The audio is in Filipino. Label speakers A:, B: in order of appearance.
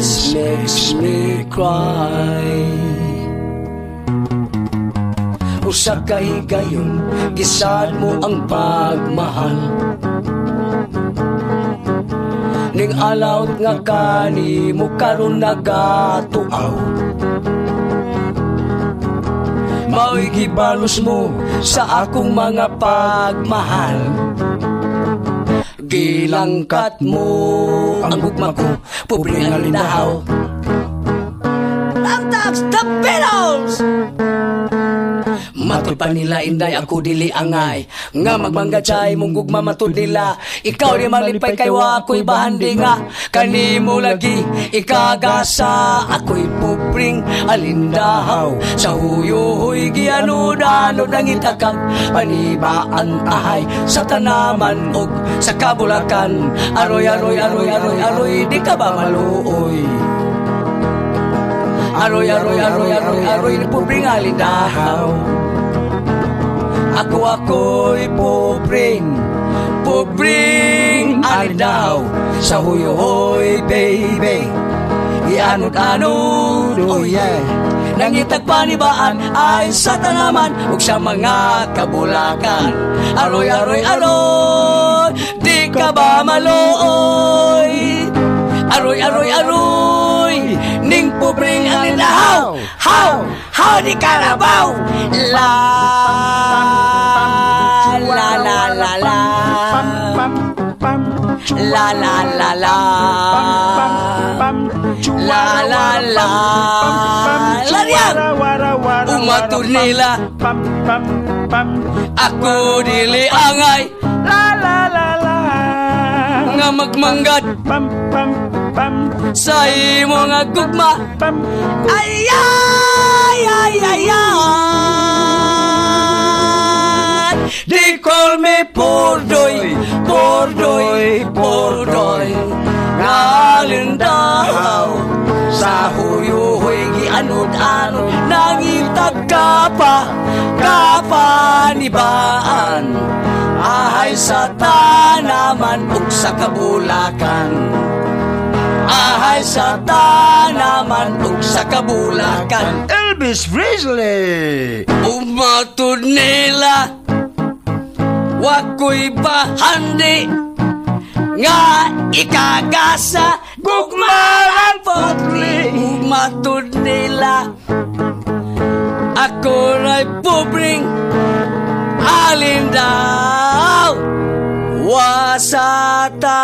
A: This makes me cry. Usa ka higayon, gisad mo ang pagmahal. Ning alawt nga kani mo karon nagatuaw. Mao'y gibalos mo sa akong mga pagmahal. Gilangkat mo ang gugma ko, pobre nga lindahaw. Tamtags the Beatles! Matod pa nila inday, ako dili angay. Nga magmanggachay mong gugma matod nila. Ikaw di malipay kay wa ako'y bahandi nga. Kanimo lagi ikagasa, ako'y pupring alindahaw. Sa huyo-huy gianod-anod ang itakang panibaan ahay. Sa tanaman og sa kabulakan, aroy, aroy, aroy, aroy, aroy, di ka ba maluoy? Aroy, aroy, aroy, aroy, aroy, ni pupring alindahaw. Ako'y pupring alindahaw. Sa huyo-huy, baby, ianod-anod, oh yeah. Nangitag panibaan ay sa tanaman ug sa mga kabulakan. Aroy, aroy, aroy, di ka ba maluoy? Aroy, aroy, aroy, ning pupring alindahaw. How di karabaw. La la la la la la la la la la la la lariang umatur nila ako dili angay la la la la nga magmanggad sa imo nga gugma ay ay ay ay ay. They call me Pordoy, Pordoy, Pordoy, ngalindahaw. Sa huyo-huy gianod-anod nangitag kapanibaan ahay sa tanaman ug sa kabulakan. Ahay sa tanaman ug sa kabulakan.
B: Elvis Presley.
A: Umatod nila wako'y bahandi nga ikagasa gugmaan potli. Umatod nila ako na'y pupring alindaw. Wasata